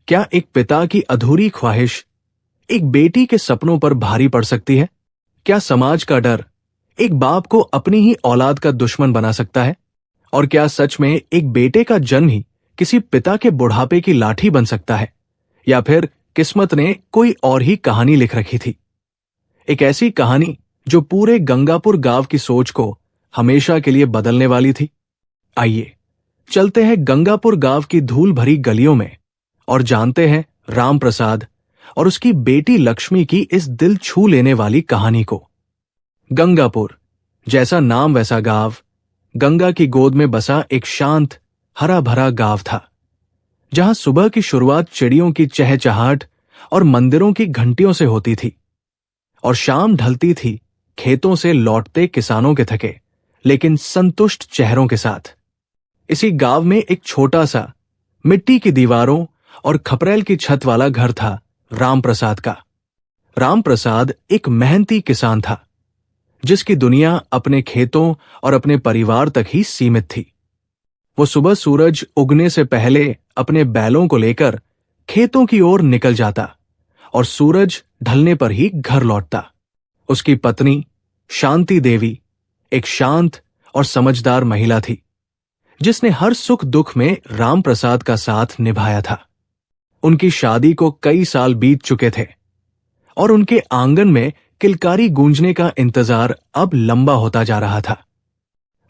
क्या एक पिता की अधूरी ख्वाहिश एक बेटी के सपनों पर भारी पड़ सकती है? क्या समाज का डर एक बाप को अपनी ही औलाद का दुश्मन बना सकता है? और क्या सच में एक बेटे का जन्म ही किसी पिता के बुढ़ापे की लाठी बन सकता है? या फिर किस्मत ने कोई और ही कहानी लिख रखी थी? एक ऐसी कहानी जो पूरे गंगापुर गांव की सोच को हमेशा के लिए बदलने वाली थी। आइए चलते हैं गंगापुर गांव की धूल भरी गलियों में और जानते हैं राम प्रसाद और उसकी बेटी लक्ष्मी की इस दिल छू लेने वाली कहानी को। गंगापुर, जैसा नाम वैसा गांव, गंगा की गोद में बसा एक शांत हरा भरा गांव था, जहां सुबह की शुरुआत चिड़ियों की चहचहाट और मंदिरों की घंटियों से होती थी और शाम ढलती थी खेतों से लौटते किसानों के थके लेकिन संतुष्ट चेहरों के साथ। इसी गांव में एक छोटा सा मिट्टी की दीवारों और खपरेल की छत वाला घर था राम प्रसाद का। राम प्रसाद एक मेहनती किसान था, जिसकी दुनिया अपने खेतों और अपने परिवार तक ही सीमित थी। वो सुबह सूरज उगने से पहले अपने बैलों को लेकर खेतों की ओर निकल जाता और सूरज ढलने पर ही घर लौटता। उसकी पत्नी शांति देवी एक शांत और समझदार महिला थी, जिसने हर सुख दुख में राम प्रसाद का साथ निभाया था। उनकी शादी को कई साल बीत चुके थे और उनके आंगन में किलकारी गूंजने का इंतजार अब लंबा होता जा रहा था।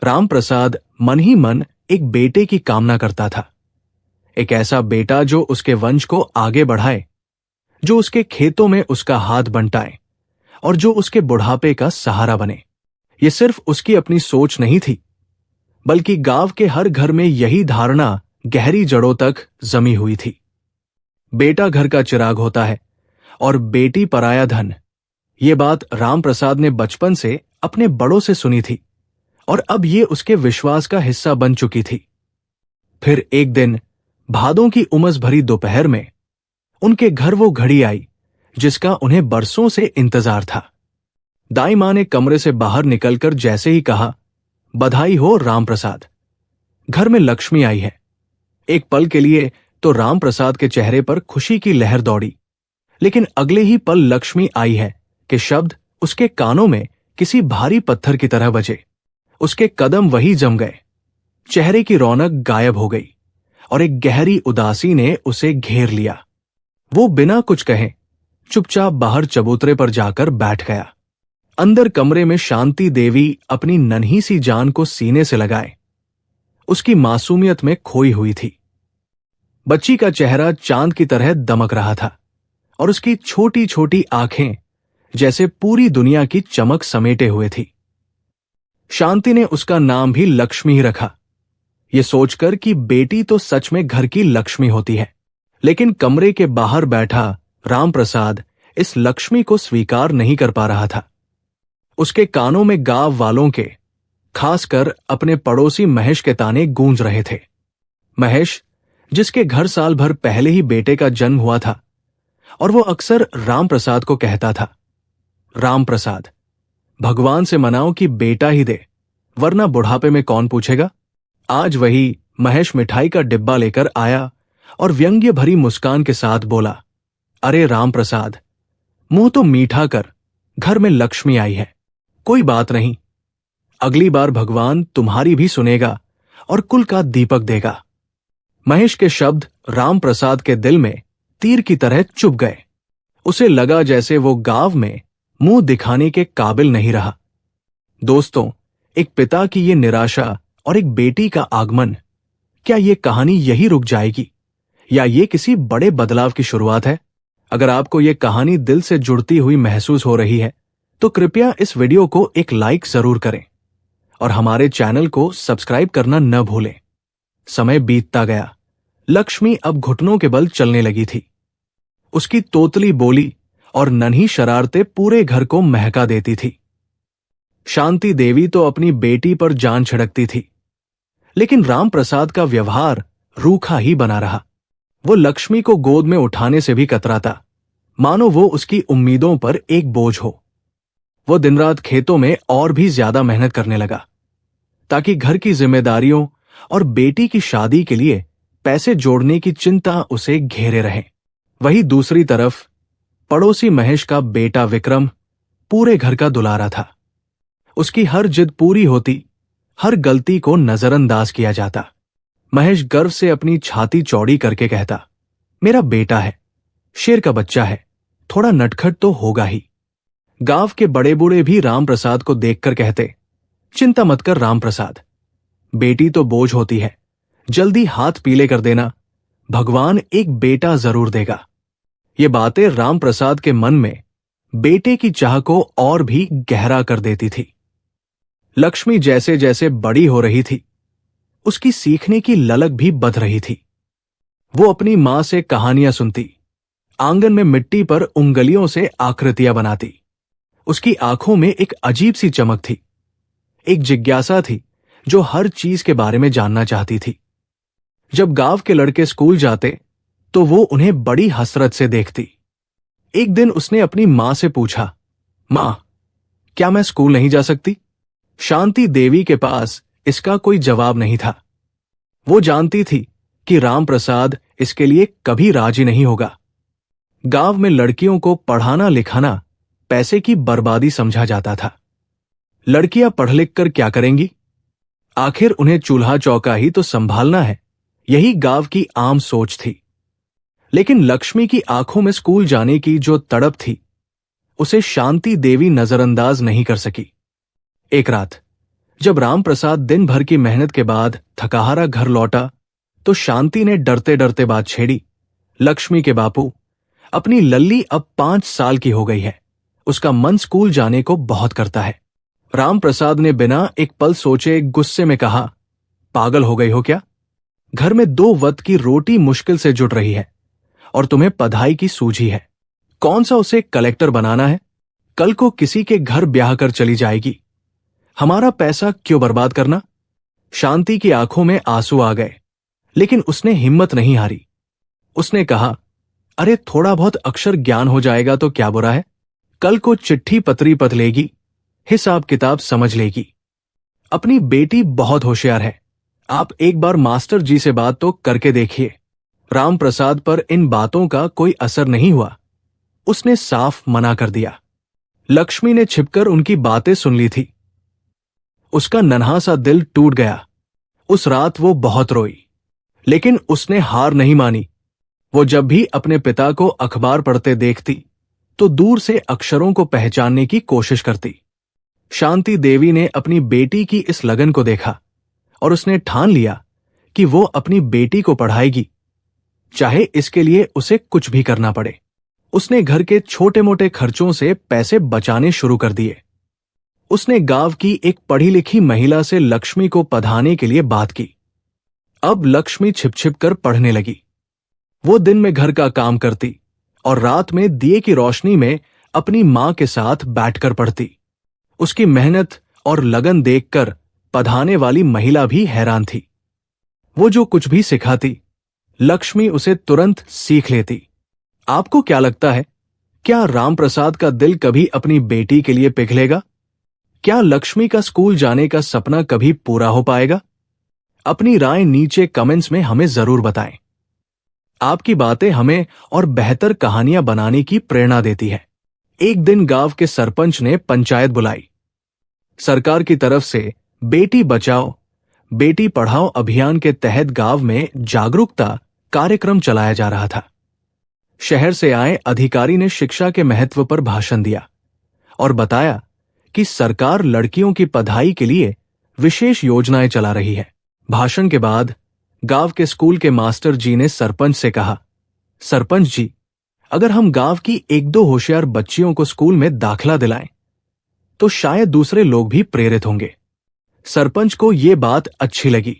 राम प्रसाद मन ही मन एक बेटे की कामना करता था, एक ऐसा बेटा जो उसके वंश को आगे बढ़ाए, जो उसके खेतों में उसका हाथ बंटाए और जो उसके बुढ़ापे का सहारा बने। यह सिर्फ उसकी अपनी सोच नहीं थी, बल्कि गांव के हर घर में यही धारणा गहरी जड़ों तक जमी हुई थी। बेटा घर का चिराग होता है और बेटी पराया धन। ये बात राम प्रसाद ने बचपन से अपने बड़ों से सुनी थी और अब ये उसके विश्वास का हिस्सा बन चुकी थी। फिर एक दिन भादों की उमस भरी दोपहर में उनके घर वो घड़ी आई जिसका उन्हें बरसों से इंतजार था। दाई मां ने कमरे से बाहर निकलकर जैसे ही कहा, बधाई हो राम प्रसाद, घर में लक्ष्मी आई है। एक पल के लिए तो राम प्रसाद के चेहरे पर खुशी की लहर दौड़ी, लेकिन अगले ही पल लक्ष्मी आई है कि शब्द उसके कानों में किसी भारी पत्थर की तरह बजे। उसके कदम वही जम गए, चेहरे की रौनक गायब हो गई और एक गहरी उदासी ने उसे घेर लिया। वो बिना कुछ कहे चुपचाप बाहर चबूतरे पर जाकर बैठ गया। अंदर कमरे में शांति देवी अपनी नन्ही सी जान को सीने से लगाए उसकी मासूमियत में खोई हुई थी। बच्ची का चेहरा चांद की तरह दमक रहा था और उसकी छोटी छोटी आंखें जैसे पूरी दुनिया की चमक समेटे हुए थी। शांति ने उसका नाम भी लक्ष्मी ही रखा, ये सोचकर कि बेटी तो सच में घर की लक्ष्मी होती है। लेकिन कमरे के बाहर बैठा राम प्रसाद इस लक्ष्मी को स्वीकार नहीं कर पा रहा था। उसके कानों में गांव वालों के, खासकर अपने पड़ोसी महेश के ताने गूंज रहे थे। महेश, जिसके घर साल भर पहले ही बेटे का जन्म हुआ था, और वो अक्सर राम प्रसाद को कहता था, राम प्रसाद, भगवान से मनाओ कि बेटा ही दे, वरना बुढ़ापे में कौन पूछेगा। आज वही महेश मिठाई का डिब्बा लेकर आया और व्यंग्य भरी मुस्कान के साथ बोला, अरे राम प्रसाद, मुंह तो मीठा कर, घर में लक्ष्मी आई है। कोई बात नहीं, अगली बार भगवान तुम्हारी भी सुनेगा और कुल का दीपक देगा। महेश के शब्द राम प्रसाद के दिल में तीर की तरह चुभ गए। उसे लगा जैसे वो गांव में मुंह दिखाने के काबिल नहीं रहा। दोस्तों, एक पिता की ये निराशा और एक बेटी का आगमन, क्या ये कहानी यही रुक जाएगी या ये किसी बड़े बदलाव की शुरुआत है? अगर आपको ये कहानी दिल से जुड़ती हुई महसूस हो रही है तो कृपया इस वीडियो को एक लाइक जरूर करें और हमारे चैनल को सब्सक्राइब करना न भूलें। समय बीतता गया। लक्ष्मी अब घुटनों के बल चलने लगी थी। उसकी तोतली बोली और नन्ही शरारतें पूरे घर को महका देती थी। शांति देवी तो अपनी बेटी पर जान छिड़कती थी, लेकिन राम प्रसाद का व्यवहार रूखा ही बना रहा। वो लक्ष्मी को गोद में उठाने से भी कतराता, मानो वो उसकी उम्मीदों पर एक बोझ हो। वो दिन रात खेतों में और भी ज्यादा मेहनत करने लगा, ताकि घर की जिम्मेदारियों और बेटी की शादी के लिए पैसे जोड़ने की चिंता उसे घेरे रहे। वहीं दूसरी तरफ पड़ोसी महेश का बेटा विक्रम पूरे घर का दुलारा था। उसकी हर जिद पूरी होती, हर गलती को नजरअंदाज किया जाता। महेश गर्व से अपनी छाती चौड़ी करके कहता, मेरा बेटा है, शेर का बच्चा है, थोड़ा नटखट तो होगा ही। गांव के बड़े बूढ़े भी रामप्रसाद को देखकर कहते, चिंता मत कर रामप्रसाद, बेटी तो बोझ होती है, जल्दी हाथ पीले कर देना, भगवान एक बेटा जरूर देगा। ये बातें रामप्रसाद के मन में बेटे की चाह को और भी गहरा कर देती थी। लक्ष्मी जैसे जैसे बड़ी हो रही थी, उसकी सीखने की ललक भी बढ़ रही थी। वो अपनी मां से कहानियां सुनती, आंगन में मिट्टी पर उंगलियों से आकृतियां बनाती। उसकी आंखों में एक अजीब सी चमक थी, एक जिज्ञासा थी जो हर चीज के बारे में जानना चाहती थी। जब गांव के लड़के स्कूल जाते तो वो उन्हें बड़ी हसरत से देखती। एक दिन उसने अपनी मां से पूछा, मां, क्या मैं स्कूल नहीं जा सकती? शांति देवी के पास इसका कोई जवाब नहीं था। वो जानती थी कि रामप्रसाद इसके लिए कभी राजी नहीं होगा। गांव में लड़कियों को पढ़ाना लिखाना पैसे की बर्बादी समझा जाता था। लड़कियां पढ़ लिख कर क्या करेंगी? आखिर उन्हें चूल्हा चौका ही तो संभालना है, यही गांव की आम सोच थी। लेकिन लक्ष्मी की आंखों में स्कूल जाने की जो तड़प थी, उसे शांति देवी नजरअंदाज नहीं कर सकी। एक रात जब रामप्रसाद दिन भर की मेहनत के बाद थकाहारा घर लौटा तो शांति ने डरते डरते बात छेड़ी, लक्ष्मी के बापू, अपनी लल्ली अब 5 साल की हो गई है, उसका मन स्कूल जाने को बहुत करता है। रामप्रसाद ने बिना एक पल सोचे गुस्से में कहा, पागल हो गई हो क्या? घर में 2 वक्त की रोटी मुश्किल से जुट रही है और तुम्हें पढ़ाई की सूझी है। कौन सा उसे कलेक्टर बनाना है? कल को किसी के घर ब्याह कर चली जाएगी, हमारा पैसा क्यों बर्बाद करना? शांति की आंखों में आंसू आ गए, लेकिन उसने हिम्मत नहीं हारी। उसने कहा, अरे थोड़ा बहुत अक्षर ज्ञान हो जाएगा तो क्या बुरा है? कल को चिट्ठी पत्री पत लेगी, हिसाब किताब समझ लेगी। अपनी बेटी बहुत होशियार है, आप एक बार मास्टर जी से बात तो करके देखिए। रामप्रसाद पर इन बातों का कोई असर नहीं हुआ, उसने साफ मना कर दिया। लक्ष्मी ने छिपकर उनकी बातें सुन ली थी। उसका नन्हा सा दिल टूट गया। उस रात वो बहुत रोई, लेकिन उसने हार नहीं मानी। वो जब भी अपने पिता को अखबार पढ़ते देखती तो दूर से अक्षरों को पहचानने की कोशिश करती। शांति देवी ने अपनी बेटी की इस लगन को देखा और उसने ठान लिया कि वो अपनी बेटी को पढ़ाएगी, चाहे इसके लिए उसे कुछ भी करना पड़े। उसने घर के छोटे मोटे खर्चों से पैसे बचाने शुरू कर दिए। उसने गांव की एक पढ़ी लिखी महिला से लक्ष्मी को पढ़ाने के लिए बात की। अब लक्ष्मी छिप छिप कर पढ़ने लगी। वो दिन में घर का काम करती और रात में दिए की रोशनी में अपनी मां के साथ बैठकर पढ़ती। उसकी मेहनत और लगन देखकर पढ़ाने वाली महिला भी हैरान थी। वो जो कुछ भी सिखाती, लक्ष्मी उसे तुरंत सीख लेती। आपको क्या लगता है, क्या रामप्रसाद का दिल कभी अपनी बेटी के लिए पिघलेगा? क्या लक्ष्मी का स्कूल जाने का सपना कभी पूरा हो पाएगा? अपनी राय नीचे कमेंट्स में हमें जरूर बताएं। आपकी बातें हमें और बेहतर कहानियां बनाने की प्रेरणा देती है। एक दिन गांव के सरपंच ने पंचायत बुलाई। सरकार की तरफ से बेटी बचाओ बेटी पढ़ाओ अभियान के तहत गांव में जागरूकता कार्यक्रम चलाया जा रहा था। शहर से आए अधिकारी ने शिक्षा के महत्व पर भाषण दिया और बताया कि सरकार लड़कियों की पढ़ाई के लिए विशेष योजनाएं चला रही है। भाषण के बाद गांव के स्कूल के मास्टर जी ने सरपंच से कहा, सरपंच जी, अगर हम गांव की 1-2 होशियार बच्चियों को स्कूल में दाखिला दिलाएं तो शायद दूसरे लोग भी प्रेरित होंगे। सरपंच को यह बात अच्छी लगी।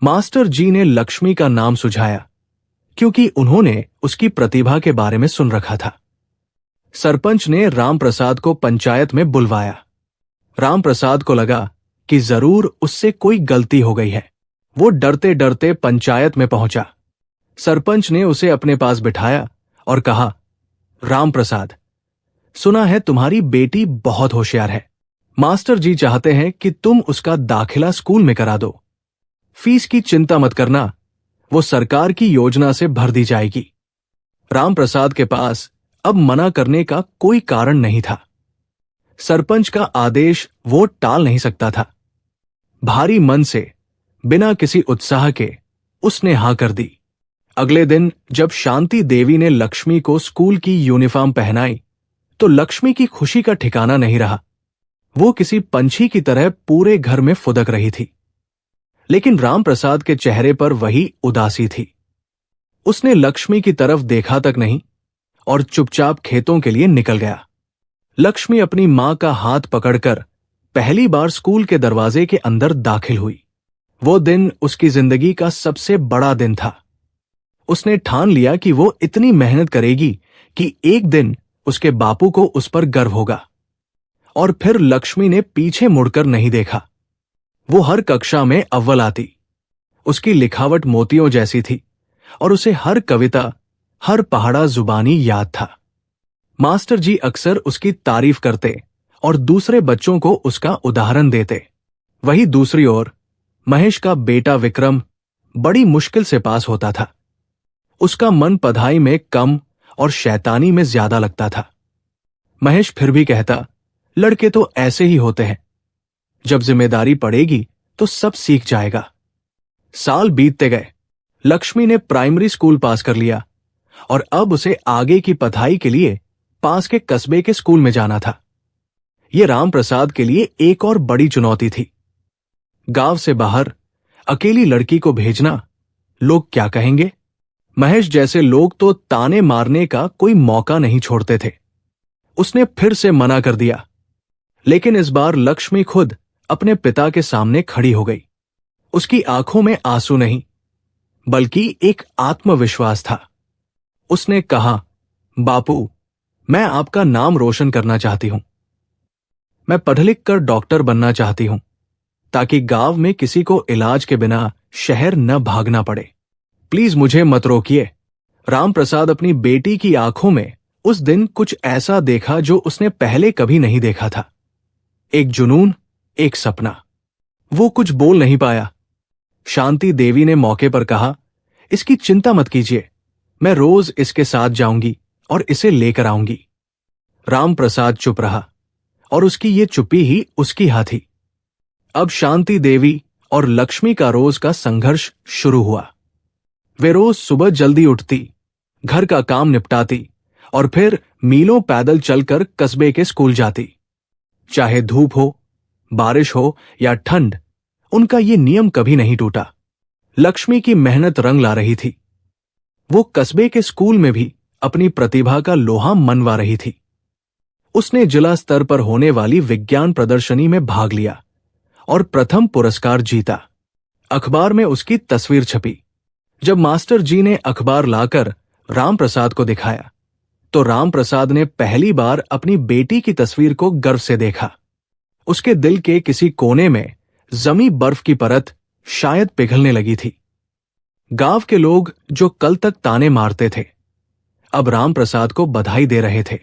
मास्टर जी ने लक्ष्मी का नाम सुझाया क्योंकि उन्होंने उसकी प्रतिभा के बारे में सुन रखा था। सरपंच ने रामप्रसाद को पंचायत में बुलवाया। रामप्रसाद को लगा कि जरूर उससे कोई गलती हो गई है। वो डरते डरते पंचायत में पहुंचा। सरपंच ने उसे अपने पास बिठाया और कहा, रामप्रसाद, सुना है तुम्हारी बेटी बहुत होशियार है। मास्टर जी चाहते हैं कि तुम उसका दाखिला स्कूल में करा दो। फीस की चिंता मत करना, वो सरकार की योजना से भर दी जाएगी। रामप्रसाद के पास अब मना करने का कोई कारण नहीं था। सरपंच का आदेश वो टाल नहीं सकता था। भारी मन से, बिना किसी उत्साह के उसने हां कर दी। अगले दिन जब शांति देवी ने लक्ष्मी को स्कूल की यूनिफॉर्म पहनाई तो लक्ष्मी की खुशी का ठिकाना नहीं रहा। वो किसी पंछी की तरह पूरे घर में फुदक रही थी। लेकिन रामप्रसाद के चेहरे पर वही उदासी थी। उसने लक्ष्मी की तरफ देखा तक नहीं और चुपचाप खेतों के लिए निकल गया। लक्ष्मी अपनी मां का हाथ पकड़कर पहली बार स्कूल के दरवाजे के अंदर दाखिल हुई। वो दिन उसकी जिंदगी का सबसे बड़ा दिन था। उसने ठान लिया कि वो इतनी मेहनत करेगी कि एक दिन उसके बापू को उस पर गर्व होगा। और फिर लक्ष्मी ने पीछे मुड़कर नहीं देखा। वो हर कक्षा में अव्वल आती। उसकी लिखावट मोतियों जैसी थी और उसे हर कविता, हर पहाड़ा जुबानी याद था। मास्टर जी अक्सर उसकी तारीफ करते और दूसरे बच्चों को उसका उदाहरण देते। वहीं दूसरी ओर महेश का बेटा विक्रम बड़ी मुश्किल से पास होता था। उसका मन पढ़ाई में कम और शैतानी में ज्यादा लगता था। महेश फिर भी कहता, लड़के तो ऐसे ही होते हैं, जब जिम्मेदारी पड़ेगी तो सब सीख जाएगा। साल बीतते गए। लक्ष्मी ने प्राइमरी स्कूल पास कर लिया और अब उसे आगे की पढ़ाई के लिए पास के कस्बे के स्कूल में जाना था। यह रामप्रसाद के लिए एक और बड़ी चुनौती थी। गांव से बाहर अकेली लड़की को भेजना, लोग क्या कहेंगे? महेश जैसे लोग तो ताने मारने का कोई मौका नहीं छोड़ते थे। उसने फिर से मना कर दिया। लेकिन इस बार लक्ष्मी खुद अपने पिता के सामने खड़ी हो गई। उसकी आंखों में आंसू नहीं, बल्कि एक आत्मविश्वास था। उसने कहा, बापू, मैं आपका नाम रोशन करना चाहती हूं। मैं पढ़ लिख कर डॉक्टर बनना चाहती हूं, ताकि गांव में किसी को इलाज के बिना शहर न भागना पड़े। प्लीज मुझे मत रोकिए। रामप्रसाद अपनी बेटी की आंखों में उस दिन कुछ ऐसा देखा जो उसने पहले कभी नहीं देखा था। एक जुनून, एक सपना। वो कुछ बोल नहीं पाया। शांति देवी ने मौके पर कहा, इसकी चिंता मत कीजिए, मैं रोज इसके साथ जाऊंगी और इसे लेकर आऊंगी। रामप्रसाद चुप रहा और उसकी ये चुप्पी ही उसकी हां थी। अब शांति देवी और लक्ष्मी का रोज का संघर्ष शुरू हुआ। वे रोज सुबह जल्दी उठती, घर का काम निपटाती और फिर मीलों पैदल चलकर कस्बे के स्कूल जाती। चाहे धूप हो, बारिश हो या ठंड, उनका ये नियम कभी नहीं टूटा। लक्ष्मी की मेहनत रंग ला रही थी। वो कस्बे के स्कूल में भी अपनी प्रतिभा का लोहा मनवा रही थी। उसने जिला स्तर पर होने वाली विज्ञान प्रदर्शनी में भाग लिया और प्रथम पुरस्कार जीता। अखबार में उसकी तस्वीर छपी। जब मास्टर जी ने अखबार लाकर रामप्रसाद को दिखाया तो रामप्रसाद ने पहली बार अपनी बेटी की तस्वीर को गर्व से देखा। उसके दिल के किसी कोने में जमी बर्फ की परत शायद पिघलने लगी थी। गांव के लोग जो कल तक ताने मारते थे, अब रामप्रसाद को बधाई दे रहे थे।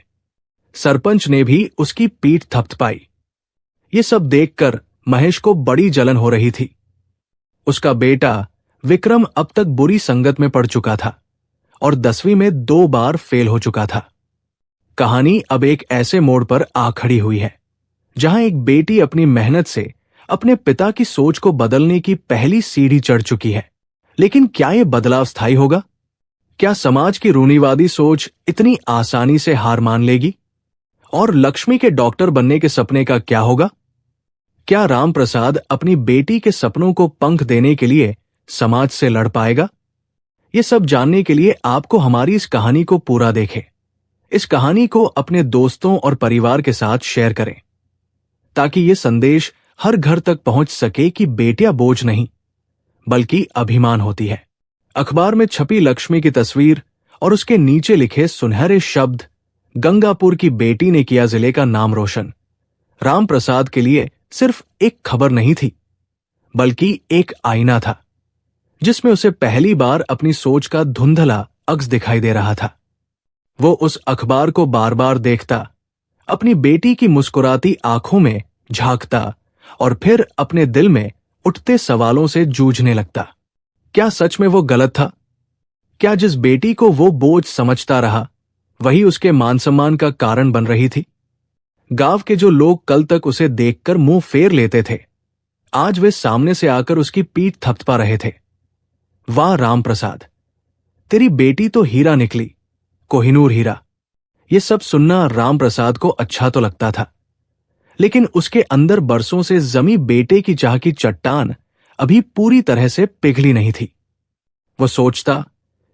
सरपंच ने भी उसकी पीठ थपथपाई। ये सब देखकर महेश को बड़ी जलन हो रही थी। उसका बेटा विक्रम अब तक बुरी संगत में पड़ चुका था और 10वीं में 2 बार फेल हो चुका था। कहानी अब एक ऐसे मोड़ पर आ खड़ी हुई है जहां एक बेटी अपनी मेहनत से अपने पिता की सोच को बदलने की पहली सीढ़ी चढ़ चुकी है। लेकिन क्या यह बदलाव स्थायी होगा? क्या समाज की रूढ़िवादी सोच इतनी आसानी से हार मान लेगी? और लक्ष्मी के डॉक्टर बनने के सपने का क्या होगा? क्या रामप्रसाद अपनी बेटी के सपनों को पंख देने के लिए समाज से लड़ पाएगा? ये सब जानने के लिए आपको हमारी इस कहानी को पूरा देखें। इस कहानी को अपने दोस्तों और परिवार के साथ शेयर करें ताकि ये संदेश हर घर तक पहुंच सके कि बेटियां बोझ नहीं बल्कि अभिमान होती है। अखबार में छपी लक्ष्मी की तस्वीर और उसके नीचे लिखे सुनहरे शब्द, गंगापुर की बेटी ने किया जिले का नाम रोशन, रामप्रसाद के लिए सिर्फ एक खबर नहीं थी बल्कि एक आईना था जिसमें उसे पहली बार अपनी सोच का धुंधला अक्स दिखाई दे रहा था। वो उस अखबार को बार बार देखता, अपनी बेटी की मुस्कुराती आंखों में झांकता और फिर अपने दिल में उठते सवालों से जूझने लगता। क्या सच में वो गलत था? क्या जिस बेटी को वो बोझ समझता रहा वही उसके मान सम्मान का कारण बन रही थी? गांव के जो लोग कल तक उसे देखकर मुंह फेर लेते थे, आज वे सामने से आकर उसकी पीठ थपथपा रहे थे। वाह राम प्रसाद, तेरी बेटी तो हीरा निकली, कोहिनूर हीरा। ये सब सुनना राम प्रसाद को अच्छा तो लगता था, लेकिन उसके अंदर बरसों से जमी बेटे की चाह की चट्टान अभी पूरी तरह से पिघली नहीं थी। वो सोचता,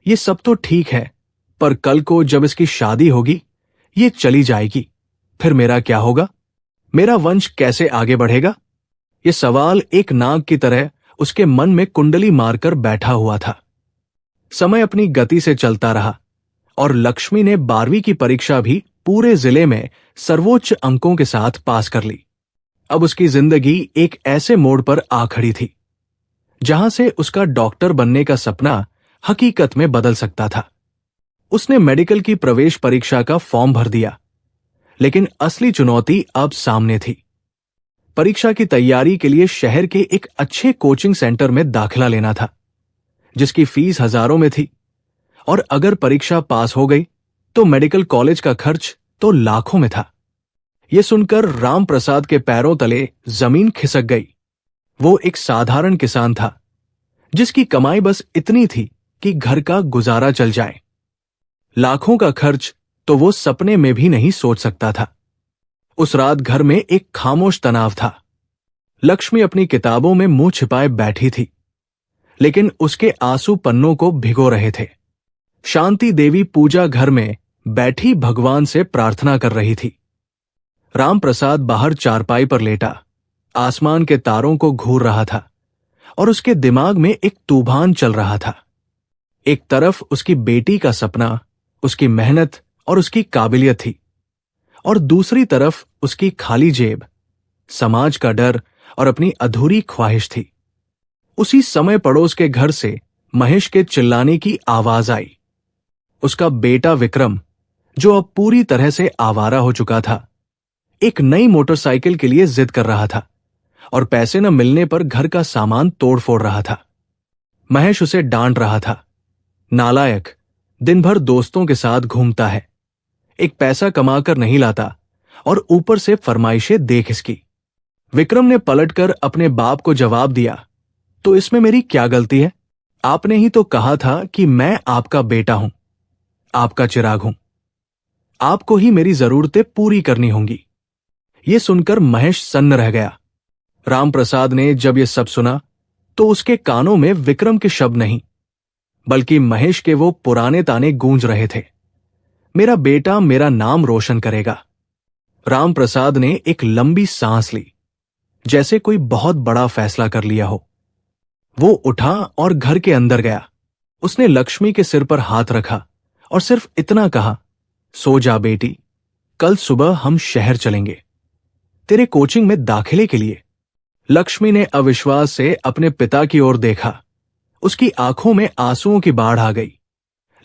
ये सब तो ठीक है, पर कल को जब इसकी शादी होगी, ये चली जाएगी, फिर मेरा क्या होगा? मेरा वंश कैसे आगे बढ़ेगा? ये सवाल एक नाग की तरह उसके मन में कुंडली मारकर बैठा हुआ था। समय अपनी गति से चलता रहा और लक्ष्मी ने 12वीं की परीक्षा भी पूरे जिले में सर्वोच्च अंकों के साथ पास कर ली। अब उसकी जिंदगी एक ऐसे मोड़ पर आ खड़ी थी जहां से उसका डॉक्टर बनने का सपना हकीकत में बदल सकता था। उसने मेडिकल की प्रवेश परीक्षा का फॉर्म भर दिया, लेकिन असली चुनौती अब सामने थी। परीक्षा की तैयारी के लिए शहर के एक अच्छे कोचिंग सेंटर में दाखिला लेना था, जिसकी फीस हजारों में थी, और अगर परीक्षा पास हो गई तो मेडिकल कॉलेज का खर्च तो लाखों में था। यह सुनकर राम प्रसाद के पैरों तले जमीन खिसक गई। वो एक साधारण किसान था, जिसकी कमाई बस इतनी थी कि घर का गुजारा चल जाए। लाखों का खर्च तो वो सपने में भी नहीं सोच सकता था। उस रात घर में एक खामोश तनाव था। लक्ष्मी अपनी किताबों में मुंह छिपाए बैठी थी, लेकिन उसके आंसू पन्नों को भिगो रहे थे। शांति देवी पूजा घर में बैठी भगवान से प्रार्थना कर रही थी। राम प्रसाद बाहर चारपाई पर लेटा आसमान के तारों को घूर रहा था और उसके दिमाग में एक तूफान चल रहा था। एक तरफ उसकी बेटी का सपना, उसकी मेहनत और उसकी काबिलियत थी, और दूसरी तरफ उसकी खाली जेब, समाज का डर और अपनी अधूरी ख्वाहिश थी। उसी समय पड़ोस के घर से महेश के चिल्लाने की आवाज आई। उसका बेटा विक्रम, जो अब पूरी तरह से आवारा हो चुका था, एक नई मोटरसाइकिल के लिए जिद कर रहा था और पैसे न मिलने पर घर का सामान तोड़ फोड़ रहा था। महेश उसे डांट रहा था, नालायक, दिन भर दोस्तों के साथ घूमता है, एक पैसा कमाकर नहीं लाता और ऊपर से फरमाइशें देख इसकी। विक्रम ने पलटकर अपने बाप को जवाब दिया, तो इसमें मेरी क्या गलती है? आपने ही तो कहा था कि मैं आपका बेटा हूं, आपका चिराग हूं, आपको ही मेरी जरूरतें पूरी करनी होंगी। यह सुनकर महेश सन्न रह गया। रामप्रसाद ने जब यह सब सुना तो उसके कानों में विक्रम के शब्द नहीं, बल्कि महेश के वो पुराने ताने गूंज रहे थे, मेरा बेटा मेरा नाम रोशन करेगा। रामप्रसाद ने एक लंबी सांस ली, जैसे कोई बहुत बड़ा फैसला कर लिया हो। वो उठा और घर के अंदर गया। उसने लक्ष्मी के सिर पर हाथ रखा और सिर्फ इतना कहा, सो जा बेटी, कल सुबह हम शहर चलेंगे तेरे कोचिंग में दाखिले के लिए। लक्ष्मी ने अविश्वास से अपने पिता की ओर देखा। उसकी आंखों में आंसुओं की बाढ़ आ गई,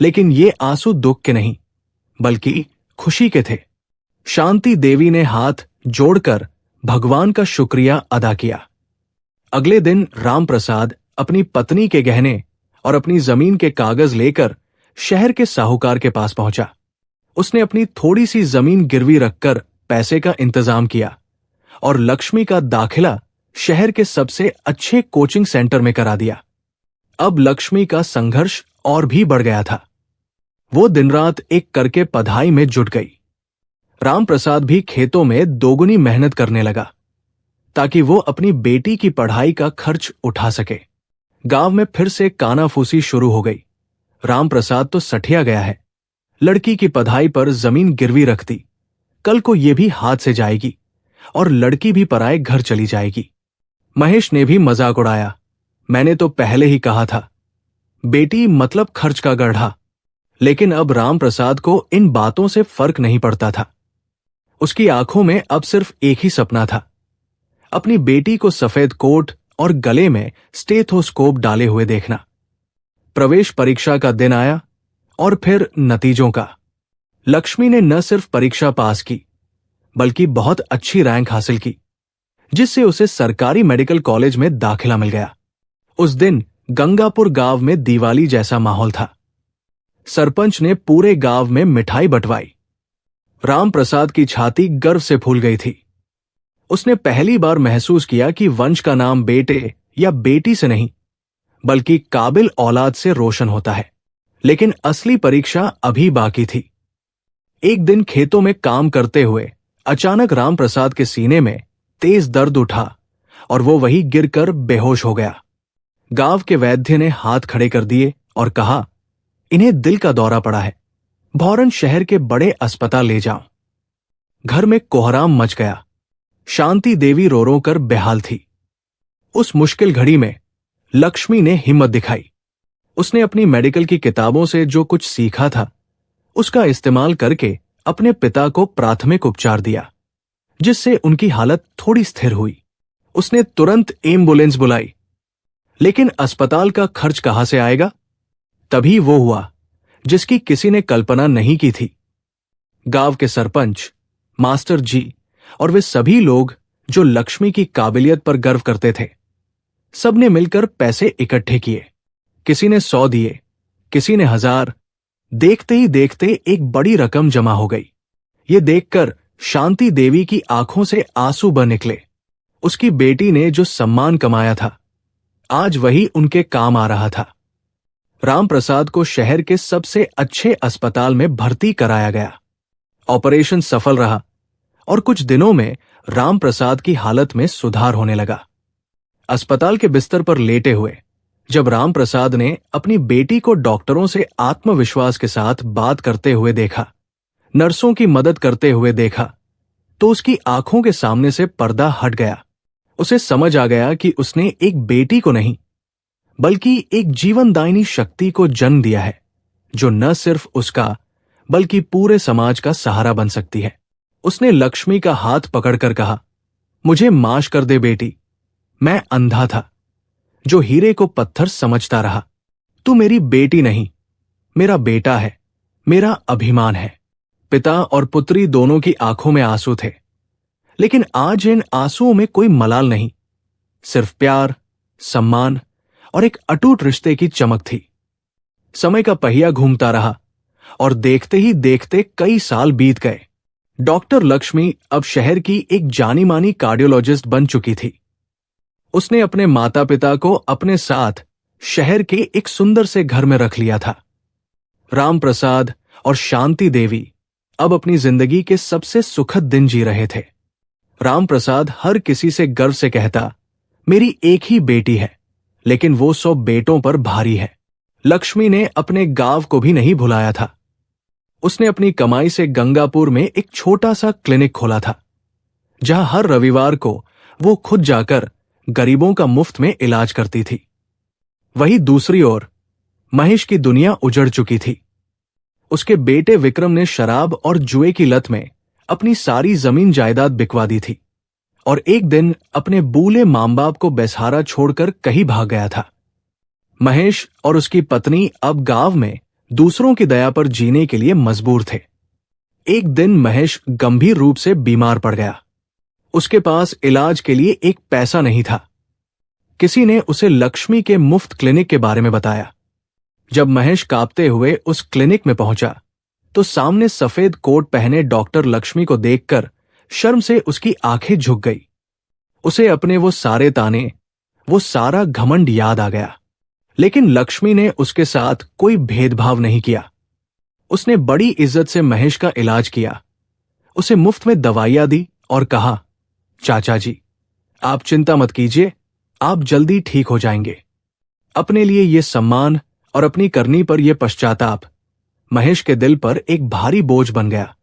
लेकिन ये आंसू दुख के नहीं, बल्कि खुशी के थे। शांति देवी ने हाथ जोड़कर भगवान का शुक्रिया अदा किया। अगले दिन रामप्रसाद अपनी पत्नी के गहने और अपनी जमीन के कागज लेकर शहर के साहूकार के पास पहुंचा। उसने अपनी थोड़ी सी जमीन गिरवी रखकर पैसे का इंतजाम किया और लक्ष्मी का दाखिला शहर के सबसे अच्छे कोचिंग सेंटर में करा दिया। अब लक्ष्मी का संघर्ष और भी बढ़ गया था। वो दिन रात एक करके पढ़ाई में जुट गई। रामप्रसाद भी खेतों में दोगुनी मेहनत करने लगा ताकि वो अपनी बेटी की पढ़ाई का खर्च उठा सके। गांव में फिर से कानाफूसी शुरू हो गई। रामप्रसाद तो सठिया गया है, लड़की की पढ़ाई पर जमीन गिरवी रख दी, कल को ये भी हाथ से जाएगी और लड़की भी पराए घर चली जाएगी। महेश ने भी मजाक उड़ाया, मैंने तो पहले ही कहा था, बेटी मतलब खर्च का गड्ढा। लेकिन अब रामप्रसाद को इन बातों से फर्क नहीं पड़ता था। उसकी आंखों में अब सिर्फ एक ही सपना था, अपनी बेटी को सफेद कोट और गले में स्टेथोस्कोप डाले हुए देखना। प्रवेश परीक्षा का दिन आया और फिर नतीजों का। लक्ष्मी ने न सिर्फ परीक्षा पास की, बल्कि बहुत अच्छी रैंक हासिल की, जिससे उसे सरकारी मेडिकल कॉलेज में दाखिला मिल गया। उस दिन गंगापुर गांव में दिवाली जैसा माहौल था। सरपंच ने पूरे गांव में मिठाई बंटवाई। रामप्रसाद की छाती गर्व से फूल गई थी। उसने पहली बार महसूस किया कि वंश का नाम बेटे या बेटी से नहीं, बल्कि काबिल औलाद से रोशन होता है। लेकिन असली परीक्षा अभी बाकी थी। एक दिन खेतों में काम करते हुए अचानक रामप्रसाद के सीने में तेज दर्द उठा और वो वहीं गिरकर बेहोश हो गया। गांव के वैद्य ने हाथ खड़े कर दिए और कहा, इन्हें दिल का दौरा पड़ा है, भौरन शहर के बड़े अस्पताल ले जाओ। घर में कोहराम मच गया। शांति देवी रो रो कर बेहाल थी। उस मुश्किल घड़ी में लक्ष्मी ने हिम्मत दिखाई। उसने अपनी मेडिकल की किताबों से जो कुछ सीखा था उसका इस्तेमाल करके अपने पिता को प्राथमिक उपचार दिया, जिससे उनकी हालत थोड़ी स्थिर हुई। उसने तुरंत एम्बुलेंस बुलाई। लेकिन अस्पताल का खर्च कहां से आएगा? तभी वो हुआ जिसकी किसी ने कल्पना नहीं की थी। गांव के सरपंच, मास्टर जी और वे सभी लोग जो लक्ष्मी की काबिलियत पर गर्व करते थे, सबने मिलकर पैसे इकट्ठे किए। किसी ने 100 दिए, किसी ने 1000। देखते ही देखते एक बड़ी रकम जमा हो गई। ये देखकर शांति देवी की आंखों से आंसू बह निकले। उसकी बेटी ने जो सम्मान कमाया था, आज वही उनके काम आ रहा था। रामप्रसाद को शहर के सबसे अच्छे अस्पताल में भर्ती कराया गया। ऑपरेशन सफल रहा और कुछ दिनों में रामप्रसाद की हालत में सुधार होने लगा। अस्पताल के बिस्तर पर लेटे हुए जब रामप्रसाद ने अपनी बेटी को डॉक्टरों से आत्मविश्वास के साथ बात करते हुए देखा, नर्सों की मदद करते हुए देखा, तो उसकी आंखों के सामने से पर्दा हट गया। उसे समझ आ गया कि उसने एक बेटी को नहीं, बल्कि एक जीवनदायिनी शक्ति को जन्म दिया है, जो न सिर्फ उसका बल्कि पूरे समाज का सहारा बन सकती है। उसने लक्ष्मी का हाथ पकड़कर कहा, मुझे माफ कर दे बेटी, मैं अंधा था जो हीरे को पत्थर समझता रहा। तू मेरी बेटी नहीं, मेरा बेटा है, मेरा अभिमान है। पिता और पुत्री दोनों की आंखों में आंसू थे, लेकिन आज इन आंसुओं में कोई मलाल नहीं, सिर्फ प्यार, सम्मान और एक अटूट रिश्ते की चमक थी। समय का पहिया घूमता रहा और देखते ही देखते कई साल बीत गए। डॉक्टर लक्ष्मी अब शहर की एक जानी मानी कार्डियोलॉजिस्ट बन चुकी थी। उसने अपने माता पिता को अपने साथ शहर के एक सुंदर से घर में रख लिया था। रामप्रसाद और शांति देवी अब अपनी जिंदगी के सबसे सुखद दिन जी रहे थे। रामप्रसाद हर किसी से गर्व से कहता, मेरी एक ही बेटी है, लेकिन वो 100 बेटों पर भारी है। लक्ष्मी ने अपने गांव को भी नहीं भुलाया था। उसने अपनी कमाई से गंगापुर में एक छोटा सा क्लिनिक खोला था, जहां हर रविवार को वो खुद जाकर गरीबों का मुफ्त में इलाज करती थी। वहीं दूसरी ओर महेश की दुनिया उजड़ चुकी थी। उसके बेटे विक्रम ने शराब और जुए की लत में अपनी सारी जमीन जायदाद बिकवा दी थी और एक दिन अपने बूले मां बाप को बेसहारा छोड़कर कहीं भाग गया था। महेश और उसकी पत्नी अब गांव में दूसरों की दया पर जीने के लिए मजबूर थे। एक दिन महेश गंभीर रूप से बीमार पड़ गया। उसके पास इलाज के लिए एक पैसा नहीं था। किसी ने उसे लक्ष्मी के मुफ्त क्लिनिक के बारे में बताया। जब महेश कांपते हुए उस क्लिनिक में पहुंचा तो सामने सफेद कोट पहने डॉक्टर लक्ष्मी को देखकर शर्म से उसकी आंखें झुक गई। उसे अपने वो सारे ताने, वो सारा घमंड याद आ गया। लेकिन लक्ष्मी ने उसके साथ कोई भेदभाव नहीं किया। उसने बड़ी इज्जत से महेश का इलाज किया, उसे मुफ्त में दवाइयां दी और कहा, चाचा जी, आप चिंता मत कीजिए, आप जल्दी ठीक हो जाएंगे। अपने लिए ये सम्मान और अपनी करनी पर यह पश्चाताप महेश के दिल पर एक भारी बोझ बन गया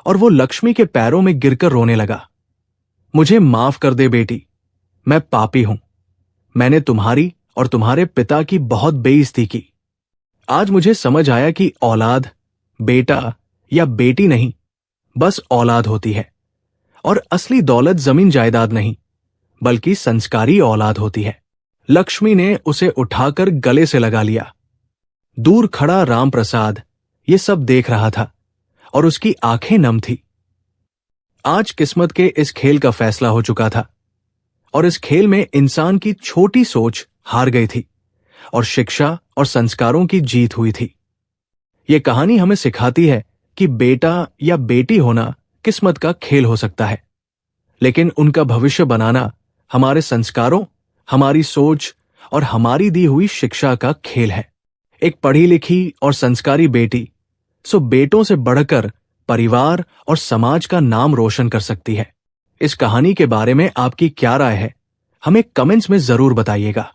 और वो लक्ष्मी के पैरों में गिरकर रोने लगा। मुझे माफ कर दे बेटी, मैं पापी हूं। मैंने तुम्हारी और तुम्हारे पिता की बहुत बेइज्जती की। आज मुझे समझ आया कि औलाद बेटा या बेटी नहीं, बस औलाद होती है और असली दौलत जमीन जायदाद नहीं, बल्कि संस्कारी औलाद होती है। लक्ष्मी ने उसे उठाकर गले से लगा लिया। दूर खड़ा रामप्रसाद ये सब देख रहा था और उसकी आंखें नम थी। आज किस्मत के इस खेल का फैसला हो चुका था और इस खेल में इंसान की छोटी सोच हार गई थी और शिक्षा और संस्कारों की जीत हुई थी। ये कहानी हमें सिखाती है कि बेटा या बेटी होना किस्मत का खेल हो सकता है, लेकिन उनका भविष्य बनाना हमारे संस्कारों, हमारी सोच और हमारी दी हुई शिक्षा का खेल है। एक पढ़ी लिखी और संस्कारी बेटी सो बेटों से बढ़कर परिवार और समाज का नाम रोशन कर सकती है। इस कहानी के बारे में आपकी क्या राय है, हमें कमेंट्स में जरूर बताइएगा।